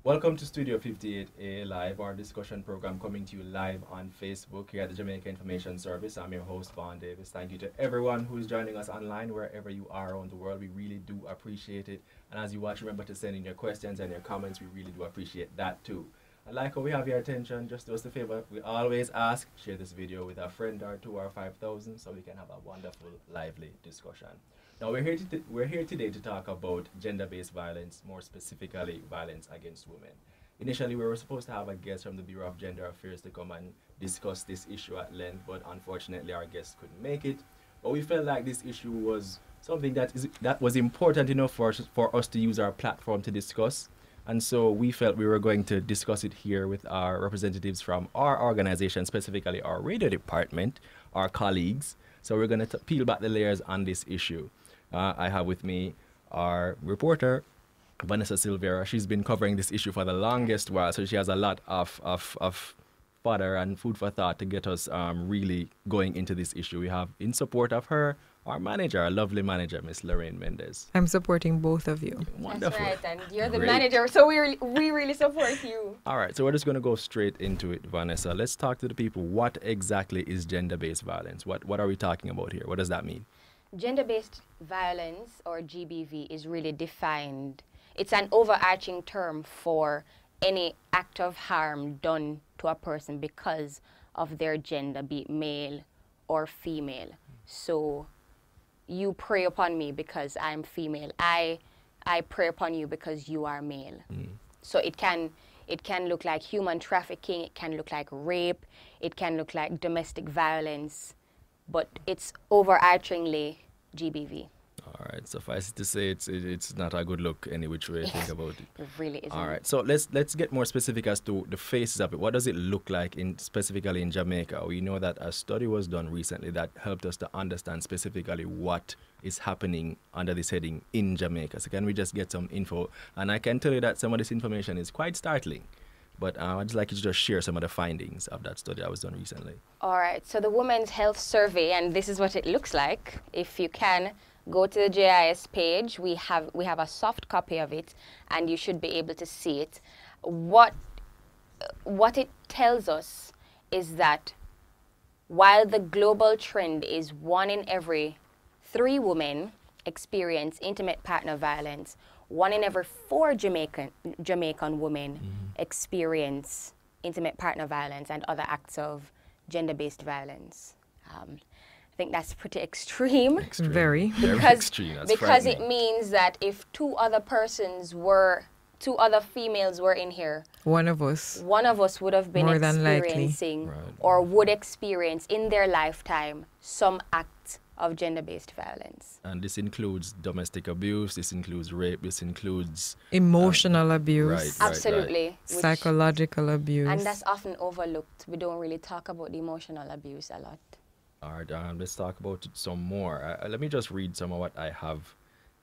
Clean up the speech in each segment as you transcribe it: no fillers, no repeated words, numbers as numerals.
Welcome to Studio 58A Live, our discussion program coming to you live on Facebook here at the Jamaica Information Service. I'm your host, Vaughn Davis. Thank you to everyone who is joining us online, wherever you are around the world. We really do appreciate it. And as you watch, remember to send in your questions and your comments. We really do appreciate that too. And like how we have your attention, just do us a favor. We always ask, share this video with a friend or 2 or 5,000 so we can have a wonderful, lively discussion. Now, we're here today to talk about gender-based violence, more specifically violence against women. Initially, we were supposed to have a guest from the Bureau of Gender Affairs to come and discuss this issue at length, but unfortunately our guest couldn't make it. But we felt like this issue was something that was important enough for us to use our platform to discuss. And so we felt we were going to discuss it here with our representatives from our organization, specifically our radio department, our colleagues. So we're going to peel back the layers on this issue. I have with me our reporter, Vanessa Silvera. She's been covering this issue for the longest while, so she has a lot of fodder and food for thought to get us really going into this issue. We have in support of her, our manager, our lovely manager, Miss Lorraine Mendez. I'm supporting both of you. Wonderful. That's right, and you're the Great. manager, so we really support you. All right, so we're just going to go straight into it, Vanessa. Let's talk to the people. What exactly is gender-based violence? What are we talking about here? What does that mean? Gender-based violence, or GBV, is really defined. It's an overarching term for any act of harm done to a person because of their gender, be it male or female. So you prey upon me because I'm female. I prey upon you because you are male. So it can look like human trafficking, it can look like rape, it can look like domestic violence, but it's overarchingly GBV. All right, suffice it to say, it's not a good look any which way you think about it. It really isn't. All right, so let's get more specific as to the faces of it. What does it look like specifically in Jamaica? We know that a study was done recently that helped us to understand specifically what is happening under this heading in Jamaica. So can we just get some info? And I can tell you that some of this information is quite startling. But I'd just like you to just share some of the findings of that study that was done recently. All right, so the Women's Health Survey, and this is what it looks like. If you can, go to the JIS page. We have a soft copy of it, and you should be able to see it. What it tells us is that while the global trend is 1 in every 3 women experience intimate partner violence, 1 in every 4 Jamaican women experience intimate partner violence and other acts of gender-based violence. I think that's pretty extreme. Very. Very extreme. That's because it frightening. means that if 2 other females were in here, One of us. would have been More than likely. experiencing Right. or would experience in their lifetime some act of gender-based violence. And this includes domestic abuse, this includes rape, this includes Emotional abuse. right. Absolutely. which- Psychological abuse. And that's often overlooked. We don't really talk about the emotional abuse a lot. All right, let's talk about it some more. Let me just read some of what I have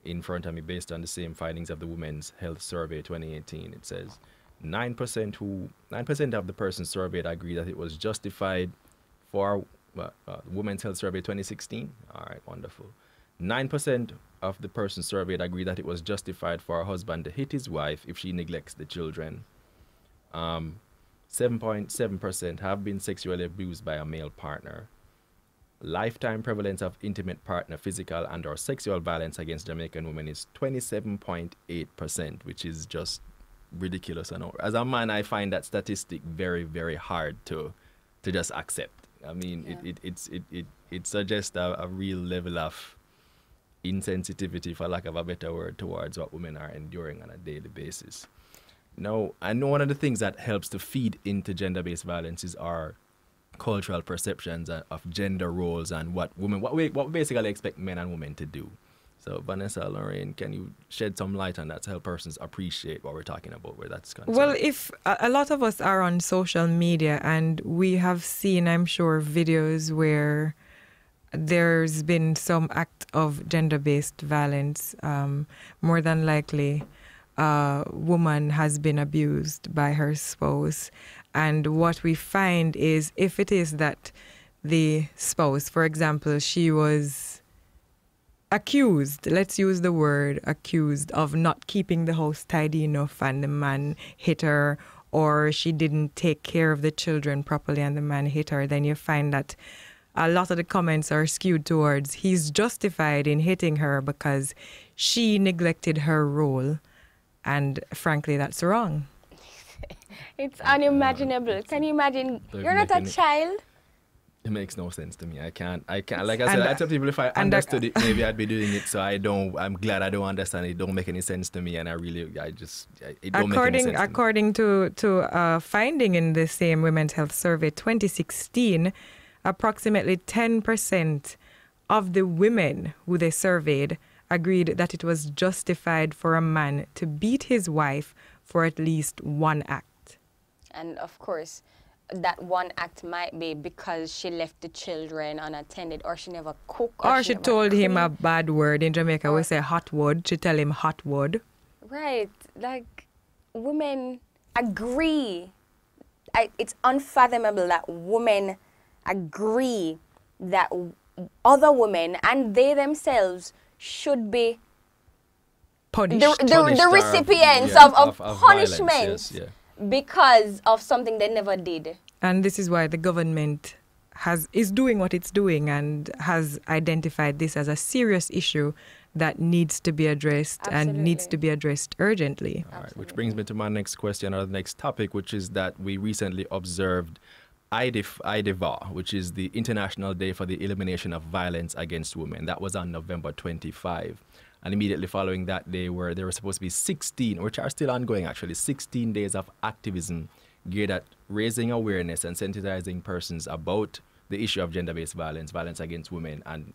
in front of me based on the same findings of the Women's Health Survey 2018. It says 9% of the persons surveyed agree that it was justified for Women's Health Survey 2016. All right, wonderful. 9% of the persons surveyed agree that it was justified for a husband to hit his wife if she neglects the children. 7.7% have been sexually abused by a male partner. Lifetime prevalence of intimate partner physical and or sexual violence against Jamaican women is 27.8%, which is just ridiculous. And as a man, I find that statistic very, very hard to just accept. I mean, Yeah. it suggests a real level of insensitivity, for lack of a better word, towards what women are enduring on a daily basis. Now, I know one of the things that helps to feed into gender-based violence is our cultural perceptions of gender roles and what we basically expect men and women to do. So, Vanessa, Lorraine, can you shed some light on that to help persons appreciate what we're talking about, where that's concerned? Well, if a lot of us are on social media and we have seen, I'm sure, videos where there's been some act of gender-based violence, more than likely a woman has been abused by her spouse. And what we find is if it is that the spouse, for example, she was accused, let's use the word accused, of not keeping the house tidy enough and the man hit her, or she didn't take care of the children properly and the man hit her, then you find that a lot of the comments are skewed towards he's justified in hitting her because she neglected her role. And frankly, that's wrong. It's unimaginable. Can you imagine? You're not a child. It makes no sense to me. I can't. Like I said, I tell people if I understood it, maybe I'd be doing it. So I'm glad I don't understand it. It don't make any sense to me, and it don't make any sense. According to finding in the same Women's Health Survey 2016, approximately 10% of the women who they surveyed agreed that it was justified for a man to beat his wife for at least one act. And of course, that one act might be because she left the children unattended, or she never cooked. Or she told him a bad word. In Jamaica, we say hot wood. She tell him hot wood. Right. Like, women agree. It's unfathomable that women agree that other women and they themselves should be punished. The recipients of punishment. Violence, yes, because of something they never did. And this is why the government is doing what it's doing and has identified this as a serious issue that needs to be addressed. Absolutely. And needs to be addressed urgently. All right, which brings me to my next question, or the next topic, which is that we recently observed IDEVAW, which is the International Day for the Elimination of Violence Against Women. That was on November 25. And immediately following that day, there were supposed to be 16, which are still ongoing actually, 16 days of activism geared at raising awareness and sensitizing persons about the issue of gender-based violence, violence against women, and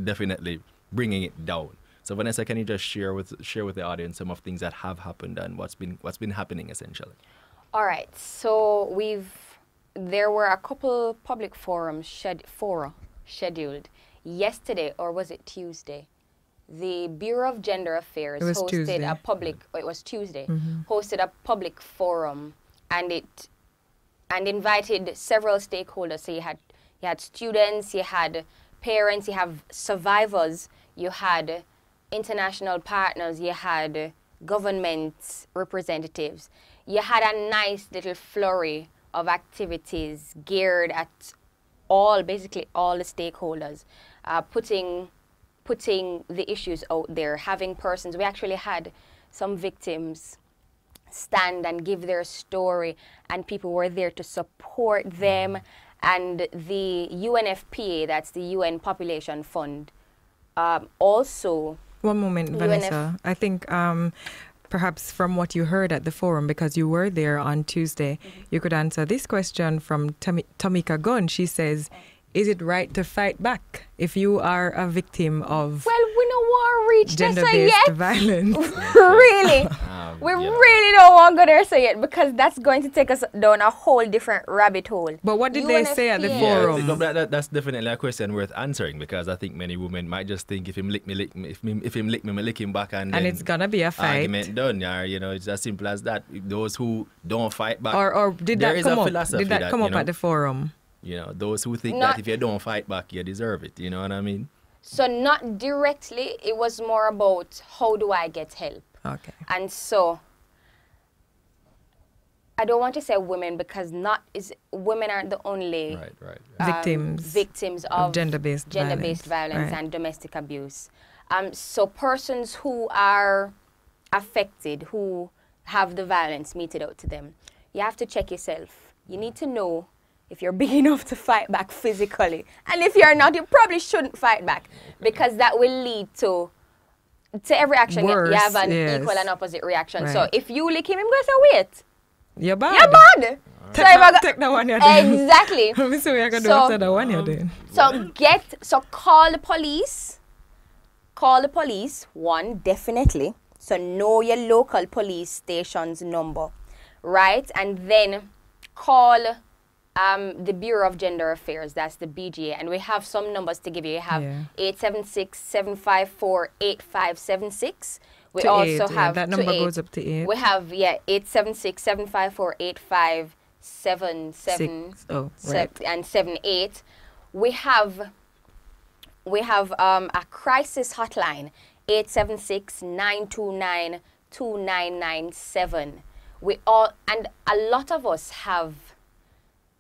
definitely bringing it down. So Vanessa, can you just share with the audience some of things that have happened and what's been happening essentially? All right. So there were a couple public forums scheduled yesterday, or was it Tuesday? The Bureau of Gender Affairs hosted a public. It was Tuesday. Hosted a public forum, and invited several stakeholders. So you had students, you had parents, you have survivors, you had international partners, you had government representatives. You had a nice little flurry of activities geared at basically all the stakeholders, putting the issues out there, having persons. We actually had some victims stand and give their story, and people were there to support them. And the UNFPA, that's the UN Population Fund, also... One moment, Vanessa. I think perhaps from what you heard at the forum, because you were there on Tuesday, you could answer this question from Tamika Gunn. She says, is it right to fight back if you are a victim of we don't want to reach gender-based violence? Really? We really don't want to go there yet, because that's going to take us down a whole different rabbit hole. But what did they say at the forum? That's definitely a question worth answering, because I think many women might just think if him lick me, if him lick me, I lick him back, and it's gonna be a fight. Argument done, it's as simple as that. Those who don't fight back, or did that come up? Did that come up at the forum? Those who think that if you don't fight back, you deserve it. You know what I mean? So not directly. It was more about how do I get help. Okay. And so I don't want to say women, because women aren't the only victims of gender-based violence and domestic abuse. So persons who are affected, who have the violence meted out to them, you have to check yourself. You need to know if you're big enough to fight back physically. And if you're not, you probably shouldn't fight back, because that will lead to every action. Worse, you have an equal and opposite reaction. Right. So if you lick him, I'm going to say, wait. You're bad. You're bad. Take that one you're doing. Exactly. Let me see what you're going to do after that one you're doing. So call the police. Call the police, one, definitely. So know your local police station's number, right? And then call the Bureau of Gender Affairs, that's the BGA, and we have some numbers to give you. You have 876-754-8576. We to also 8, have that number goes up to 8. We have 876-754-8577 right. and 78. We have We have a crisis hotline, 876-929-2997. And a lot of us have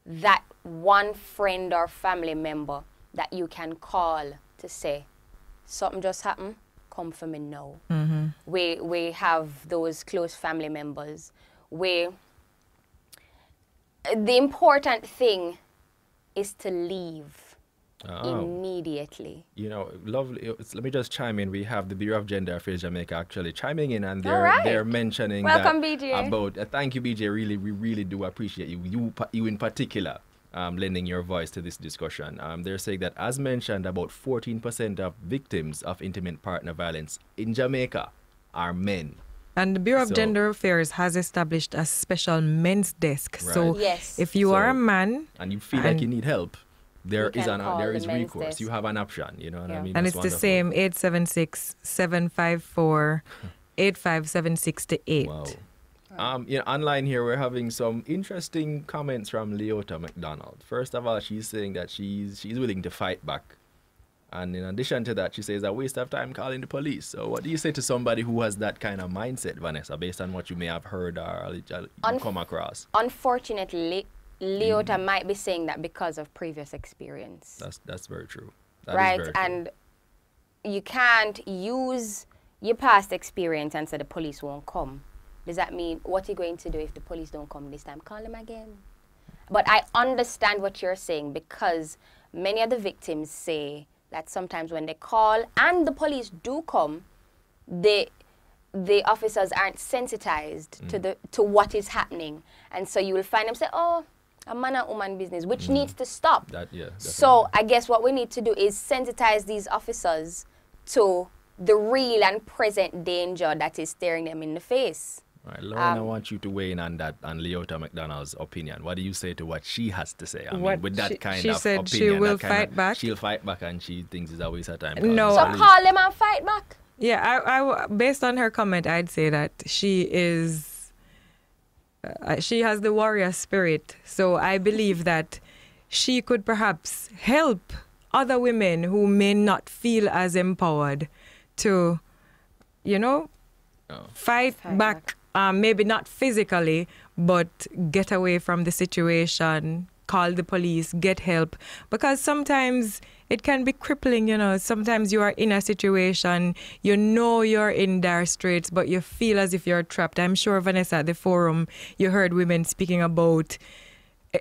that one friend or family member that you can call to say, something just happened, come for me now. We have those close family members. The important thing is to leave immediately. You know, lovely. Let me just chime in. We have the Bureau of Gender Affairs Jamaica actually chiming in, and they're mentioning Welcome, that BJ. about. Thank you, BJ. We really do appreciate you in particular, lending your voice to this discussion. They're saying that, as mentioned, about 14% of victims of intimate partner violence in Jamaica are men. And the Bureau of Gender Affairs has established a special men's desk. Right. So Yes. if you are a man and you feel like you need help, there is the men's recourse. desk. You have an option. You know what I mean? and That's it's the wonderful. same 876-754-8576-8. Wow. You know, online here we're having some interesting comments from Leota McDonald. First of all, she's saying that she's willing to fight back. And in addition to that, she says a waste of time calling the police. So what do you say to somebody who has that kind of mindset, Vanessa, based on what you may have heard or come across? Unfortunately, Leota might be saying that because of previous experience. That's very true. That is Right? very true. And you can't use your past experience and say the police won't come. Does that mean, what are you going to do if the police don't come this time? Call them again. But I understand what you're saying, because many of the victims say that sometimes when they call and the police do come, the officers aren't sensitized to what is happening. And so you will find them say, oh, a man and woman business, which needs to stop. So I guess what we need to do is sensitize these officers to the real and present danger that is staring them in the face. Right, Lauren, I want you to weigh in on that, on Leota McDonald's opinion. What do you say to what she has to say? I mean, with that kind of said opinion, she will fight back. She'll fight back, and she thinks it's a waste of time. No. So call them and fight back. Yeah, I based on her comment, I'd say that she is, she has the warrior spirit. So I believe that she could perhaps help other women who may not feel as empowered to, you know, fight back. Maybe not physically, but get away from the situation, call the police, get help. Because sometimes it can be crippling, you know. Sometimes you are in a situation, you know you're in dire straits, but you feel as if you're trapped. I'm sure, Vanessa, at the forum, you heard women speaking about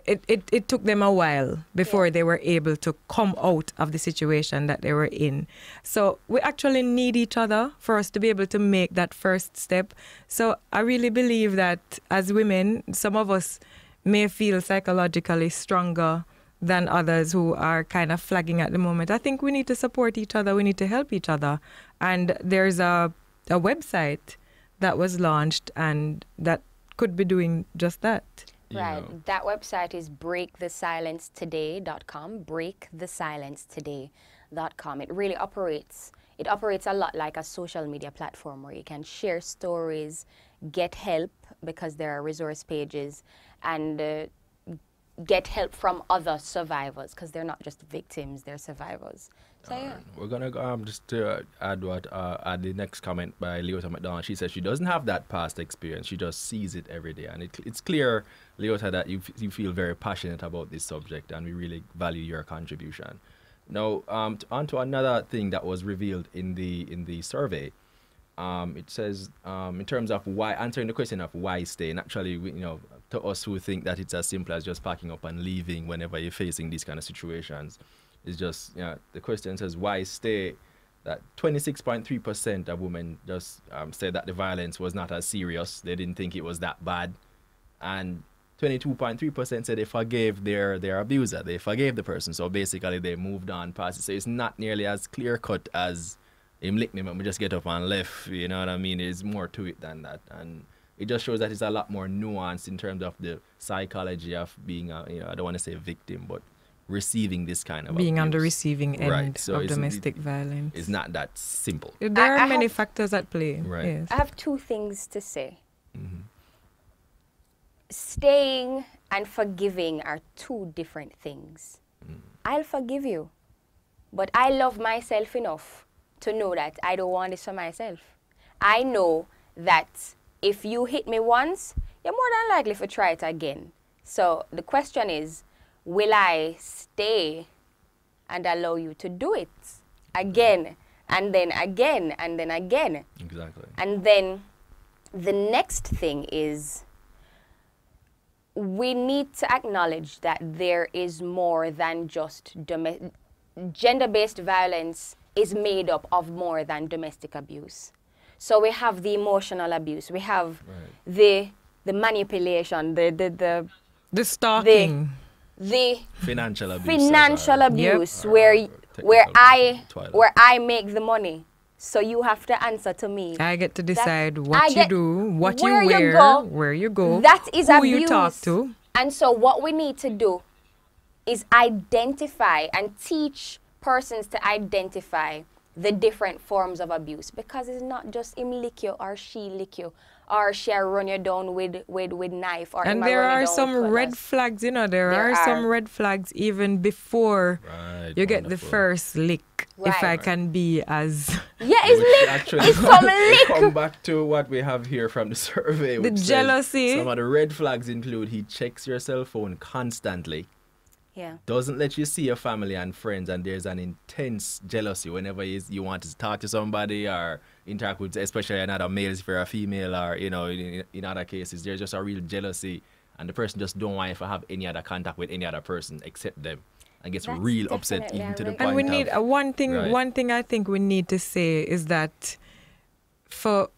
it took them a while before they were able to come out of the situation that they were in. So we actually need each other for us to be able to make that first step. So I really believe that as women, some of us may feel psychologically stronger than others who are kind of flagging at the moment. I think we need to support each other. We need to help each other. And there's a website that was launched and that could be doing just that. Right. That website is breakthesilencetoday.com. Breakthesilencetoday.com. It really operates a lot like a social media platform where you can share stories, get help because there are resource pages, and get help from other survivors because they're not just victims, they're survivors. So yeah. We're gonna just to add the next comment by Leota McDonald. She says she doesn't have that past experience. She just sees it every day, and it's clear, Leota, that you feel very passionate about this subject, and we really value your contribution. Now, on to another thing that was revealed in the survey. It says in terms of why, answering the question of why stay, and actually, to us who think that it's as simple as just packing up and leaving whenever you're facing these kind of situations. It's just, the question says, why stay? That 26.3% of women just said that the violence was not as serious. They didn't think it was that bad. And 22.3% said they forgave their abuser. They forgave the person. So basically, they moved on past it. So it's not nearly as clear-cut as him lick me, but we just get up and left. You know what I mean? There's more to it than that. And it just shows that it's a lot more nuanced in terms of the psychology of being, I don't want to say a victim, but receiving this kind of being abuse. on the receiving end So of domestic violence. It's not that simple. There are many factors at play. Right. Yes. I have two things to say. Mm-hmm. Staying and forgiving are two different things. I'll forgive you. But I love myself enough to know that I don't want this for myself. I know that if you hit me once, you're more than likely to try it again. So the question is, will I stay and allow you to do it again, and then again, and then again? Exactly. And then the next thing is, we need to acknowledge that there is more than just gender-based violence is made up of more than domestic abuse. So we have the emotional abuse, we have the manipulation, the stalking, the financial abuse, where I make the money, so you have to answer to me. I get to decide what you do, what you wear, where you go, that is who abuse. you talk to. And so what we need to do is identify and teach persons to identify the different forms of abuse, because it's not just him lick you or she lick you or she run you down with knife, or and there are some red flags, you know, there are some red flags even before you get the first lick. If I can be as it's some lick. Come back to what we have here from the survey, the jealousy. Some of the red flags include he checks your cell phone constantly. Yeah. Doesn't let you see your family and friends, and there's an intense jealousy whenever you want to talk to somebody or interact with, especially another male if you're a female, or, you know, in other cases, there's just a real jealousy, and the person just don't want you to have any other contact with any other person except them, and gets real upset even to the point. And we need one thing I think we need to say is that for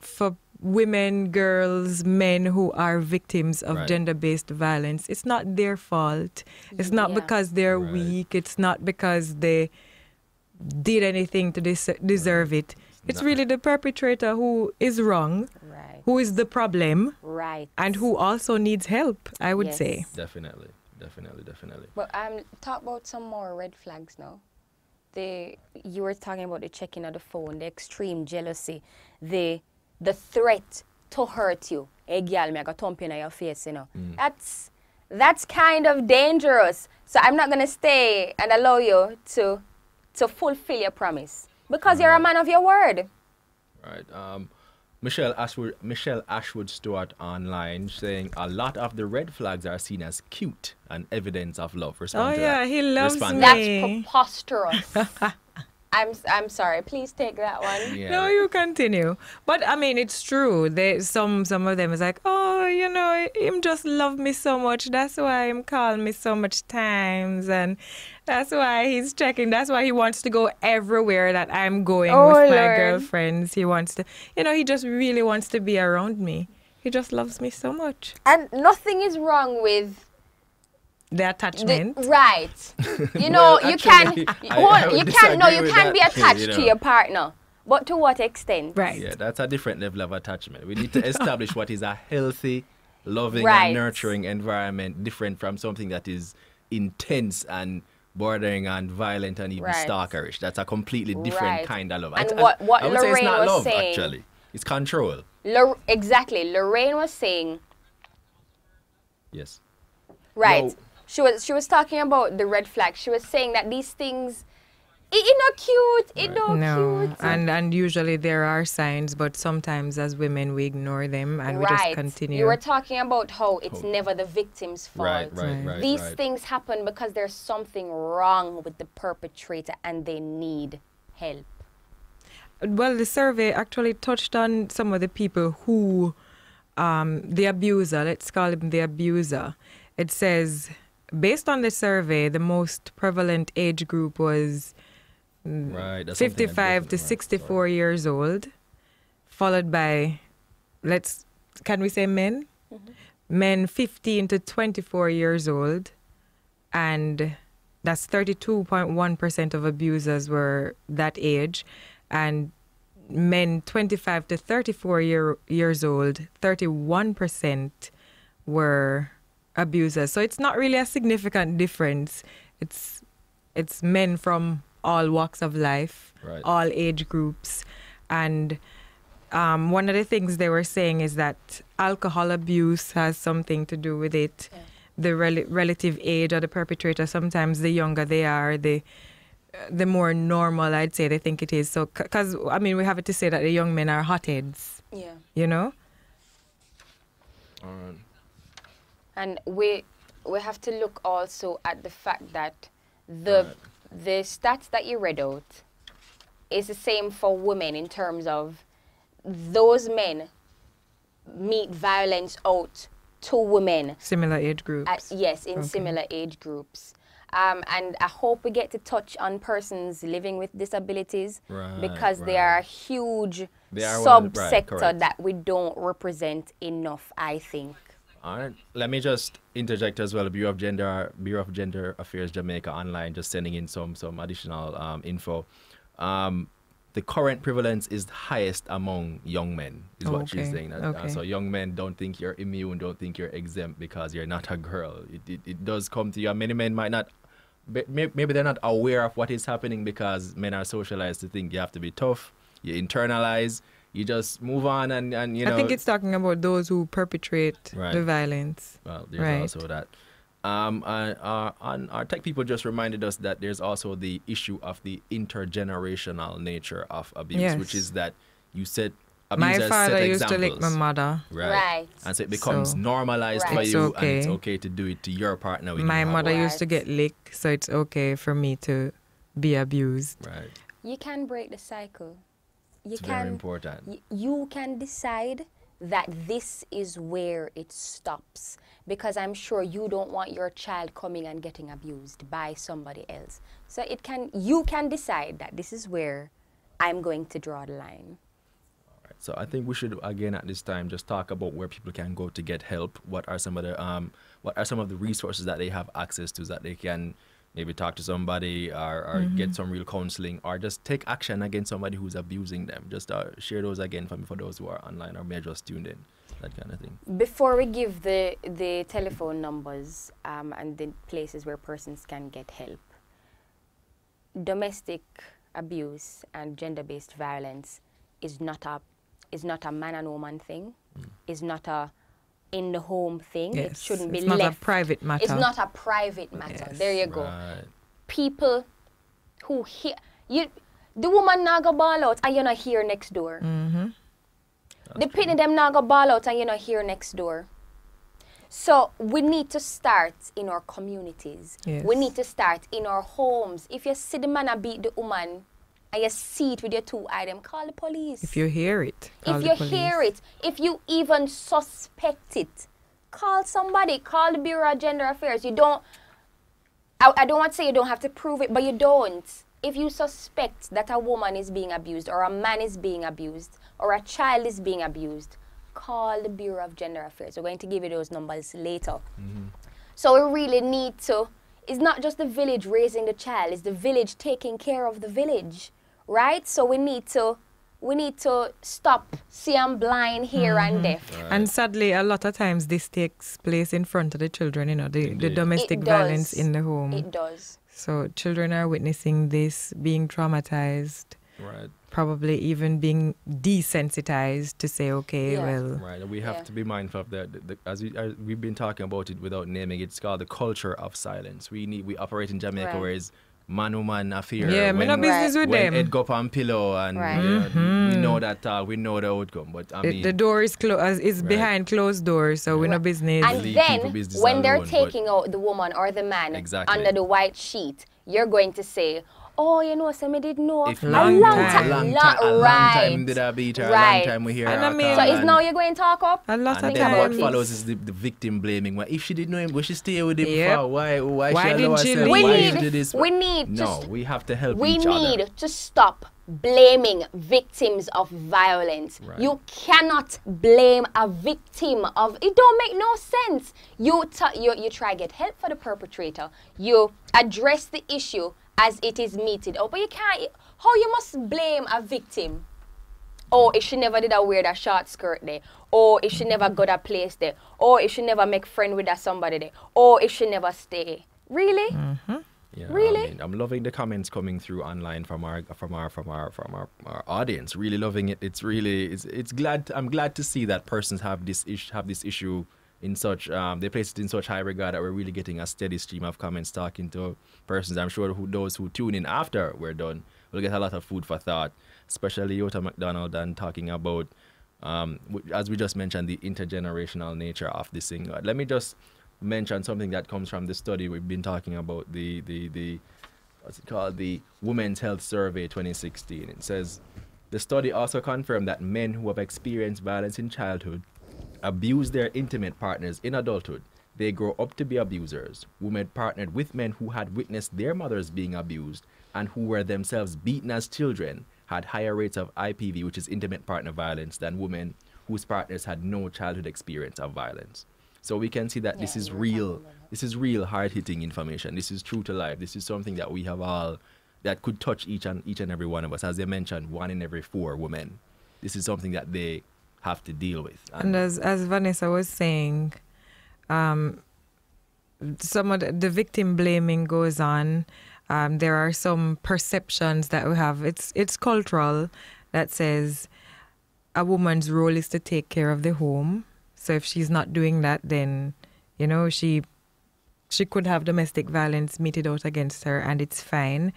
women, girls, men who are victims of gender-based violence, it's not their fault. It's not because they're weak. It's not because they did anything to deserve it. It's really the perpetrator who is wrong, who is the problem, and who also needs help, I would say. Definitely. But talk about some more red flags now. You were talking about the checking of the phone, the extreme jealousy, the threat to hurt you. Hey, girl, me I got thump in your face, you know. That's kind of dangerous. So I'm not gonna stay and allow you to fulfill your promise, because you're a man of your word. Right. Michelle Ashwood Stewart online saying a lot of the red flags are seen as cute and evidence of love. He loves me. That's preposterous. I'm sorry. Please take that one. Yeah. No, you continue. But I mean, it's true. Some of them is like, oh, you know, him just love me so much. That's why him call me so much times, and that's why he's checking. That's why he wants to go everywhere that I'm going with my girlfriends. He wants to, you know, he just really wants to be around me. He just loves me so much. And nothing is wrong with the attachment. You know, you can be attached to your partner, but to what extent? Right. Yeah, that's a different level of attachment. We need to establish what is a healthy, loving and nurturing environment, different from something that is intense and bordering on violent and even stalkerish. That's a completely different kind of love. And what I would Lorraine say it's not was love, saying, actually. It's control. Exactly. Lorraine was saying. Yes. Right. No. She was talking about the red flag. She was saying that these things, it's not cute. It's not cute. And usually there are signs, but sometimes as women we ignore them and we just continue. You were talking about how it's never the victim's fault. Right. These things happen because there's something wrong with the perpetrator and they need help. Well, the survey actually touched on some of the people who, the abuser, let's call him the abuser. It says, based on the survey, the most prevalent age group was 55 to 64 years old, followed by, can we say men? Mm-hmm. Men 15 to 24 years old, and that's 32.1% of abusers were that age, and men 25 to 34 years old, 31% were abusers. So it's not really a significant difference. It's men from all walks of life, all age groups. And one of the things they were saying is that alcohol abuse has something to do with it. The relative age of the perpetrator, sometimes the younger they are, the the more normal, I'd say, they think it is. So, because, I mean, we have it to say that the young men are hotheads. Yeah. You know? And we have to look also at the fact that the stats that you read out is the same for women in terms of those men meet violence out to women. Similar age groups. Yes, in similar age groups. And I hope we get to touch on persons living with disabilities because they are a huge subsector that we don't represent enough, I think. All right. Let me just interject as well. Bureau of Gender Affairs Jamaica online, just sending in some additional info. The current prevalence is highest among young men, is what she's saying. So young men don't think you're immune, don't think you're exempt because you're not a girl. It does come to you. Many men might not, maybe they're not aware of what is happening because men are socialized to think you have to be tough, you internalize, you just move on and you know. I think it's talking about those who perpetrate the violence. Well, there's also that. Our tech people just reminded us that there's also the issue of the intergenerational nature of abuse, which is that you set abuse my as father set used examples. to lick my mother. Right. And so it becomes normalized for you, and it's okay to do it to your partner. When my you mother used to get licked, so it's okay for me to be abused. Right. You can break the cycle. It's very important. You can decide that this is where it stops, because I'm sure you don't want your child coming and getting abused by somebody else. So you can decide that this is where I'm going to draw the line. All right. So I think we should again at this time just talk about where people can go to get help. What are some of the resources that they have access to, that they can maybe talk to somebody or get some real counseling, or just take action against somebody who's abusing them. Just share those again for those who are online or may have just tuned in, that kind of thing. Before we give the telephone numbers and the places where persons can get help, domestic abuse and gender-based violence is not a man and woman thing. Is not a in the home thing. Yes. It shouldn't be it's left. Not a private matter. It's not a private matter. Yes. There you go. Right. People who hear you, the woman now go ball out and you're not here next door. The pitney them now go ball out and you're not here next door. So we need to start in our communities. Yes. We need to start in our homes. If you see the man a beat the woman and you see it with your two eyes, call the police. If you hear it, call if the you police. hear it, if you even suspect it, call somebody. Call the Bureau of Gender Affairs. You don't. I don't want to say you don't have to prove it, but you don't. If you suspect that a woman is being abused, or a man is being abused, or a child is being abused, call the Bureau of Gender Affairs. We're going to give you those numbers later. So we really need to. It's not just the village raising the child; it's the village taking care of the village. Right? So we need to stop seeing blind here and deaf. Right. And sadly, a lot of times this takes place in front of the children, you know, the domestic It violence does. in the home. It does. So children are witnessing this, being traumatized, Right. probably even being desensitized to say, okay, Yeah. well, Right, and we have to be mindful of that. As we've been talking about it without naming it, it's called the culture of silence. We operate in Jamaica Right. where it's man-woman affair. yeah, me no business with when them. Ed go up on pillow and Right. you know, we know that we know the outcome. But I mean, The door is closed. It's behind closed doors, so we no business. And leave then, people business when they're alone, but- taking out the woman or the man Exactly. under the white sheet, you're going to say, oh, you know, somebody didn't know. if a long long time. time. a long Right. time did I beat her, a long Right. time we hear And her I mean- So call is and- now you're going to talk up? A lot and of then about what times. it. follows is the victim blaming. Well, if she didn't know him, we should stay with him Yep. for. Why Why she allow didn't she herself? leave? Why she do this? We need No, we have to help we each other. need to stop blaming victims of violence. Right. You cannot blame a victim of it. Don't make no sense. You try to get help for the perpetrator. You address the issue as it is meted out, but you can't. How you must blame a victim? Oh, if she never did wear that short skirt there. Or if she never got a place there. Or if she never make friend with that somebody there. Or if she never stay. Really? Yeah, Really? I mean, I'm loving the comments coming through online from our audience. Really loving it. It's really I'm glad to see that persons have this issue in such they place it in such high regard that we're really getting a steady stream of comments talking to persons. I'm sure those who tune in after we're done will get a lot of food for thought, especially Yota McDonald, and talking about as we just mentioned, the intergenerational nature of this thing. Let me just mention something that comes from the study we've been talking about, the what's it called, the Women's Health Survey 2016. It says the study also confirmed that men who have experienced violence in childhood abuse their intimate partners in adulthood. They grow up to be abusers. Women partnered with men who had witnessed their mothers being abused and who were themselves beaten as children had higher rates of IPV, which is intimate partner violence, than women whose partners had no childhood experience of violence. So we can see that this is real hard-hitting information. This is true to life. This is something that we have all, that could touch each and every one of us. As they mentioned, 1 in every 4 women. This is something that they have to deal with. And as Vanessa was saying, some of the victim blaming goes on. There are some perceptions that we have. It's cultural, that says a woman's role is to take care of the home. So if she's not doing that, then, you know, she could have domestic violence meted out against her, and it's fine.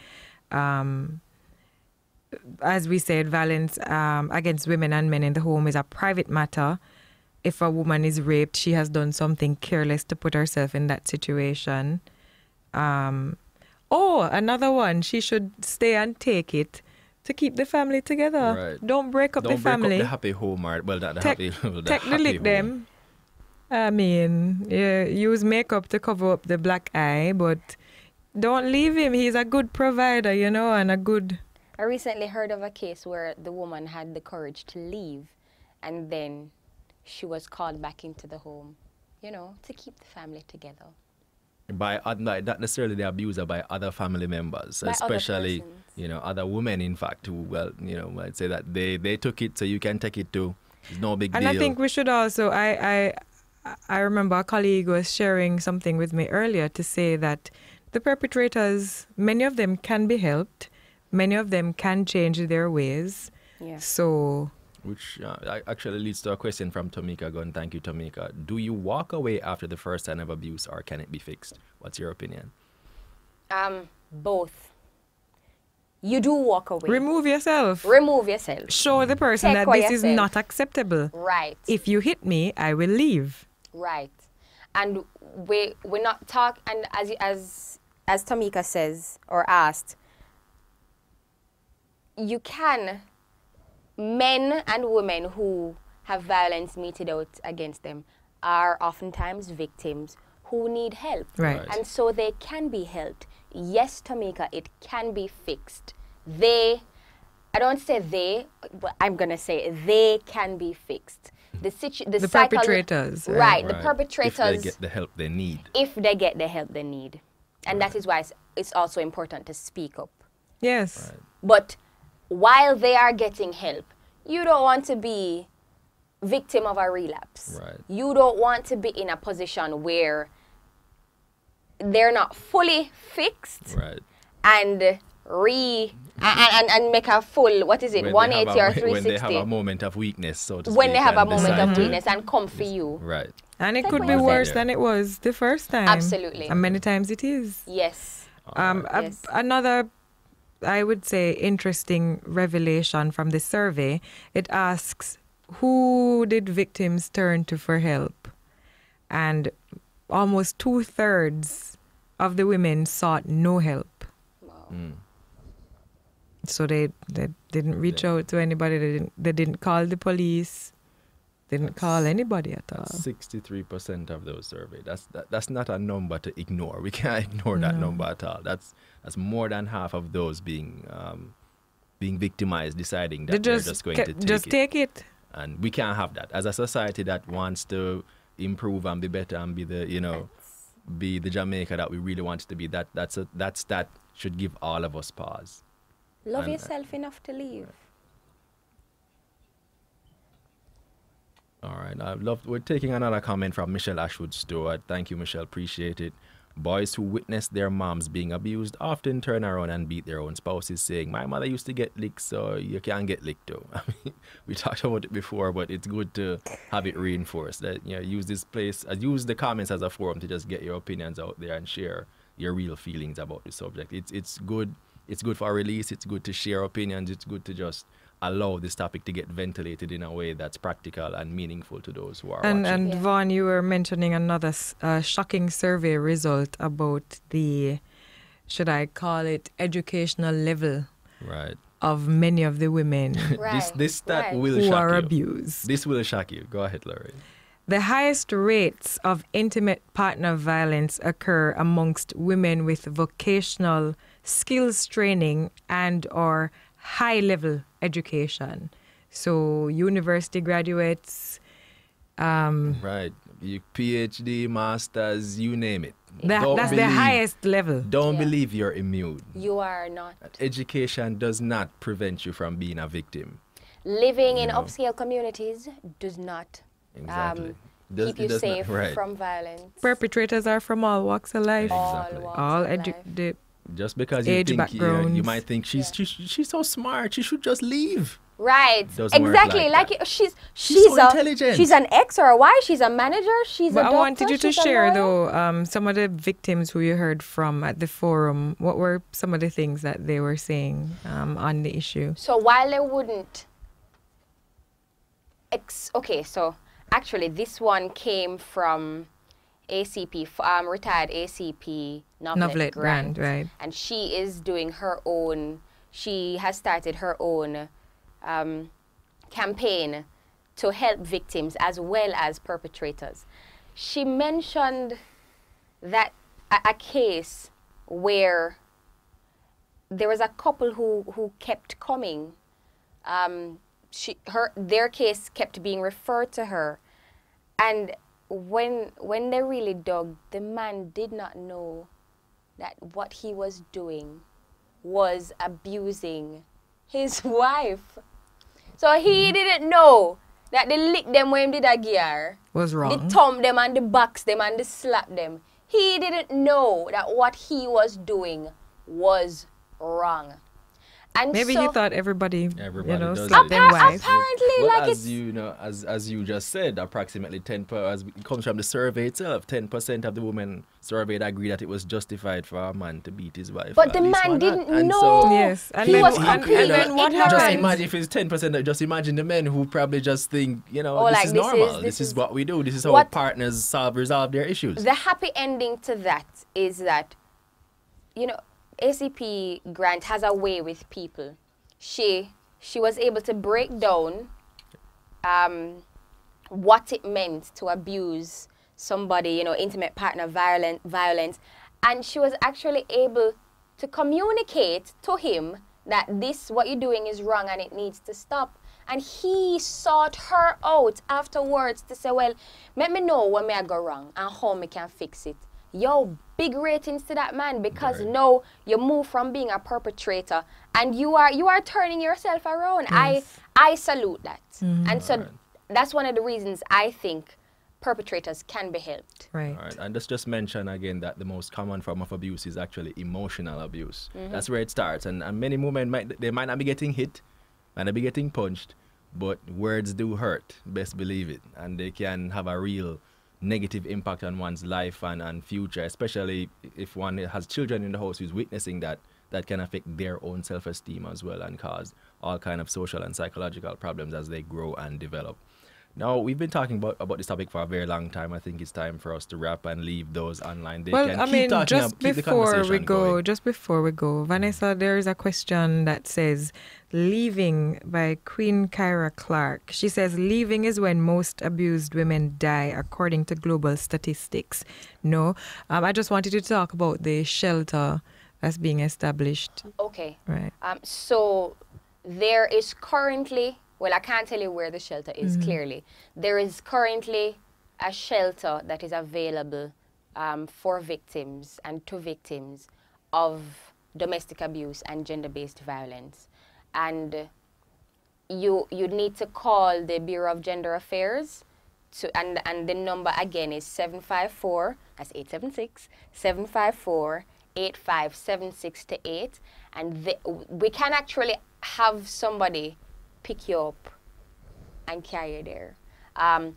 As we said, violence against women and men in the home is a private matter. If a woman is raped, she has done something careless to put herself in that situation. Another one, she should stay and take it to keep the family together. Right. Don't break up the family. Don't break up the happy home, or, well, not the happy home. Technically them. I mean, yeah, use makeup to cover up the black eye, but don't leave him. He's a good provider, you know, and a good... I recently heard of a case where the woman had the courage to leave, and then she was called back into the home, you know, to keep the family together. By not necessarily the abuser, by other family members, By especially, other you know, other women, in fact, who, well, you know, I'd say that they took it, so you can take it too. It's no big deal. And I think we should also, I remember a colleague was sharing something with me earlier to say that the perpetrators, many of them can be helped. Many of them can change their ways. Yeah. So... Which actually leads to a question from Tamika Gunn. Thank you, Tamika. Do you walk away after the first sign of abuse, or can it be fixed? What's your opinion? Both. You do walk away. Remove yourself. Remove yourself. Show the person Take that this yourself. is not acceptable. Right. If you hit me, I will leave. Right. And we're not talk. And as Tamika says or asked, you can. Men and women who have violence meted out against them are oftentimes victims who need help. Right. And so they can be helped. Yes, Tamika, it can be fixed. I don't say they, but I'm going to say they can be fixed. The perpetrators. Right, the perpetrators. If they get the help they need. If they get the help they need. And that is why it's also important to speak up. Yes. Right. But while they are getting help, you don't want to be victim of a relapse. Right. You don't want to be in a position where they're not fully fixed, Right. and and make a full, what is it, 180 or 360. When they have a moment of weakness, so to speak. When they have a moment of decide weakness and come for you. Right. And it Take could what be you worse said. than it was the first time. Absolutely. And many times it is. Yes. Yes. Another, I would say, interesting revelation from the survey, it asks, who did victims turn to for help? And almost 2/3 of the women sought no help. Wow. So they didn't reach out to anybody. They didn't call the police. Didn't call anybody at all. 63% of those surveyed. That's not a number to ignore. We can't ignore that number at all. That's more than half of those being victimized, deciding that they're just going to take it. And we can't have that. As a society that wants to improve and be better and be the Jamaica that we really want it to be, that should give all of us pause. Love yourself enough to leave. All right. We're taking another comment from Michelle Ashwood Stewart. Thank you, Michelle. Appreciate it. Boys who witness their moms being abused often turn around and beat their own spouses, saying, "My mother used to get licked, so you can get licked too." I mean, we talked about it before, but it's good to have it reinforced. That use this place, use the comments as a forum to just get your opinions out there and share your real feelings about the subject. It's good. It's good for a release. It's good to share opinions. It's good to just allow this topic to get ventilated in a way that's practical and meaningful to those who are watching. And Vaughn, you were mentioning another shocking survey result about the, should I call it, educational level of many of the women this stat will who shock are you. abused. This will shock you. Go ahead, Laurie. The highest rates of intimate partner violence occur amongst women with vocational skills training and or high-level education. So university graduates. Right. You PhD, masters, you name it. That's the highest level. Don't believe you're immune. You are not. Education does not prevent you from being a victim. Living in upscale communities does not keep you safe from violence. Perpetrators are from all walks of life. Exactly. All just because you think you might think she's so smart, she should just leave. Right. Doesn't exactly. like she's so intelligent. She's an X or a Y. She's a manager. She's a doctor. I wanted you to share though some of the victims who you heard from at the forum. What were some of the things that they were saying on the issue? So while they wouldn't. Okay. So actually, this one came from ACP, retired ACP Novelet Grant, right? And she is doing her own. She has started her own campaign to help victims as well as perpetrators. She mentioned that a case where there was a couple who kept coming. Their case kept being referred to her, and when they really dug, the man did not know that what he was doing was abusing his wife. So he didn't know that the lick them when him did a gear was wrong. The thump them and the box them and the slap them. He didn't know that what he was doing was wrong. And maybe he thought everybody does slapped them wives. Apparently, as you just said, approximately 10%, as it comes from the survey itself, 10% of the women surveyed agree that it was justified for a man to beat his wife. But the man didn't know. So yes, and he was completely what ignorant. Just imagine if it's 10%. Just imagine the men who probably just think, this is normal. This is what we do. This is how partners resolve their issues. The happy ending to that is that, ACP Grant has a way with people. She was able to break down what it meant to abuse somebody, intimate partner violence, and she was actually able to communicate to him that what you're doing is wrong and it needs to stop. And he sought her out afterwards to say, well, let me know when I go wrong and how I can fix it. Big ratings to that man, because now you move from being a perpetrator and you are turning yourself around. Yes. I salute that. And so that's one of the reasons I think perpetrators can be helped. Right. All right. And let's just mention again that the most common form of abuse is actually emotional abuse. That's where it starts. And many women might not be getting hit, might not be getting punched, but words do hurt, best believe it. And they can have a real negative impact on one's life and future, especially if one has children in the house who's witnessing that can affect their own self-esteem as well and cause all kind of social and psychological problems as they grow and develop. Now, we've been talking about this topic for a very long time. I think it's time for us to wrap and leave those online. Just before we go, Vanessa, there is a question that says, leaving by Queen Kyra Clark. She says, leaving is when most abused women die, according to global statistics. No, I just wanted to talk about the shelter that's being established. Okay. Right. So there is currently... Well, I can't tell you where the shelter is clearly. There is currently a shelter that is available for victims and to victims of domestic abuse and gender-based violence. And you'd need to call the Bureau of Gender Affairs and the number again is 754, that's 876, 754 8576 to 8, and we can actually have somebody pick you up and carry you there.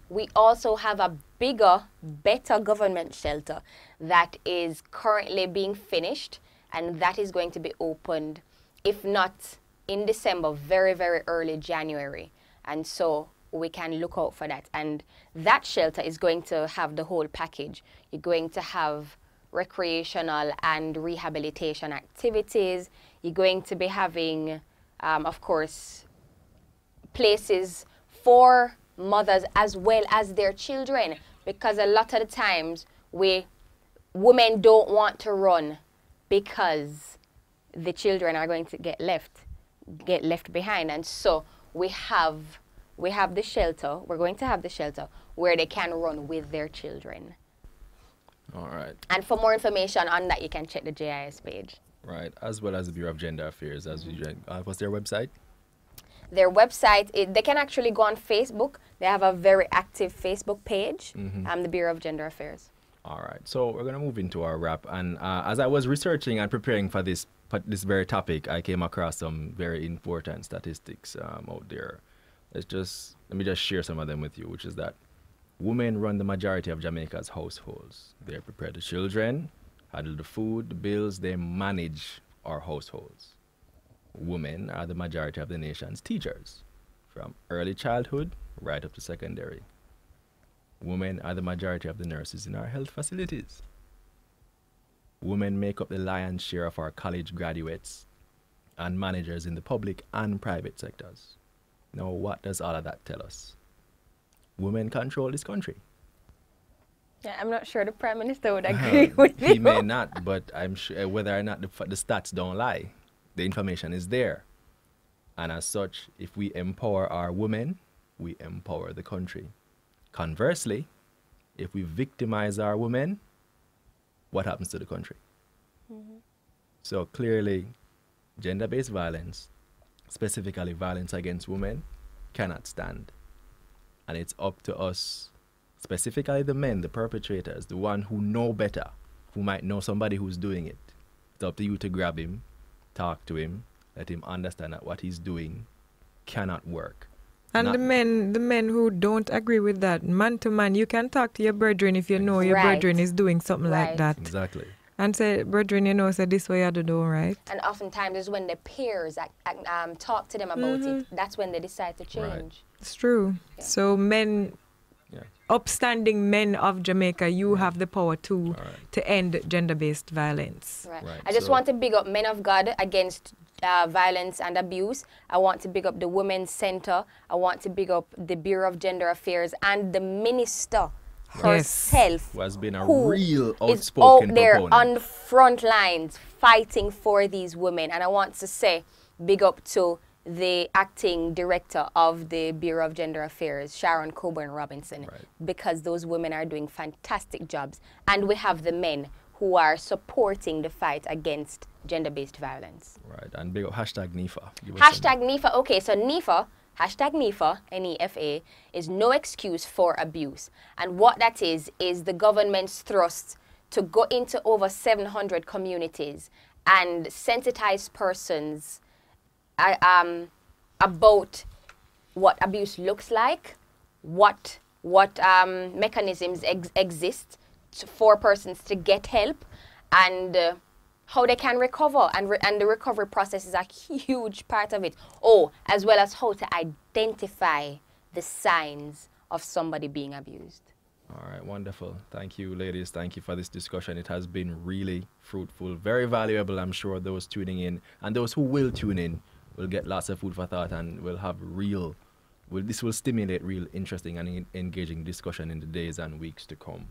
We also have a bigger, better government shelter that is currently being finished, and that is going to be opened, if not in December, very, very early January. And so we can look out for that. And that shelter is going to have the whole package. You're going to have recreational and rehabilitation activities. You're going to be having, of course, places for mothers as well as their children, because a lot of the times women don't want to run because the children are going to get left behind. And so we have the shelter. We're going to have the shelter where they can run with their children. All right. And for more information on that, you can check the JIS page. Right, as well as the Bureau of Gender Affairs. What's their website? Their website, they can actually go on Facebook. They have a very active Facebook page, the Bureau of Gender Affairs. All right, so we're going to move into our wrap. And as I was researching and preparing for this very topic, I came across some very important statistics out there. Let me just share some of them with you, which is that women run the majority of Jamaica's households. They prepare the children, handle the food, the bills, they manage our households. Women are the majority of the nation's teachers, from early childhood right up to secondary. Women are the majority of the nurses in our health facilities. Women make up the lion's share of our college graduates and managers in the public and private sectors. Now, what does all of that tell us? Women control this country. Yeah, I'm not sure the Prime Minister would agree with you. He may not, but I'm sure whether or not the stats don't lie, the information is there. And as such, if we empower our women, we empower the country. Conversely, if we victimize our women, what happens to the country? So clearly, gender-based violence, specifically violence against women, cannot stand. And it's up to us, specifically the men, the perpetrators, the one who know better, who might know somebody who's doing it. It's up to you to grab him, talk to him, let him understand that what he's doing cannot work. And the men who don't agree with that, man to man, you can talk to your brethren if you know your brethren is doing something like that. Exactly. And say, brethren, you know, say this way you do, right? And oftentimes is when the peers talk to them about it, that's when they decide to change. Right. It's true. Yeah. So men, upstanding men of Jamaica, you have the power to end gender-based violence. Right. I just want to big up Men of God Against Violence and Abuse. I want to big up the Women's Center. I want to big up the Bureau of Gender Affairs and the Minister herself, who has been a real outspoken out there proponent on the front lines fighting for these women. And I want to say big up to the acting director of the Bureau of Gender Affairs, Sharon Coburn Robinson, because those women are doing fantastic jobs. And we have the men who are supporting the fight against gender-based violence. Right, and big up hashtag NIFA. Hashtag NIFA, okay, so NIFA, hashtag NIFA, N-E-F-A, is no excuse for abuse. And what that is the government's thrust to go into over 700 communities and sensitize persons about what abuse looks like, what mechanisms exist for persons to get help, and how they can recover, and the recovery process is a huge part of it. Oh, as well as how to identify the signs of somebody being abused. All right, wonderful. Thank you, ladies. Thank you for this discussion. It has been really fruitful, very valuable. I'm sure those tuning in and those who will tune in will get lots of food for thought, and will have this will stimulate real interesting and engaging discussion in the days and weeks to come.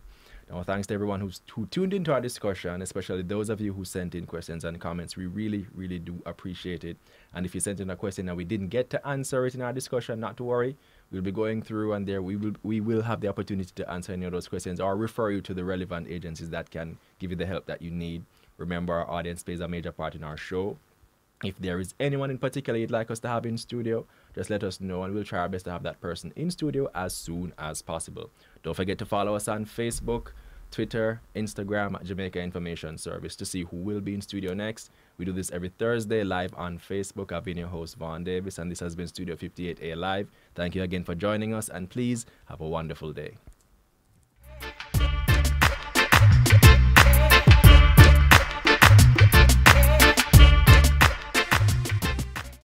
Now, thanks to everyone who tuned into our discussion, especially those of you who sent in questions and comments. We really, really do appreciate it. And if you sent in a question and we didn't get to answer it in our discussion, not to worry. We'll be going through, and there we will have the opportunity to answer any of those questions or refer you to the relevant agencies that can give you the help that you need. Remember, our audience plays a major part in our show. If there is anyone in particular you'd like us to have in studio, just let us know and we'll try our best to have that person in studio as soon as possible. Don't forget to follow us on Facebook, Twitter, Instagram at Jamaica Information Service to see who will be in studio next. We do this every Thursday live on Facebook. I've been your host, Vaughn Davis, and this has been Studio 58A Live. Thank you again for joining us, and please have a wonderful day.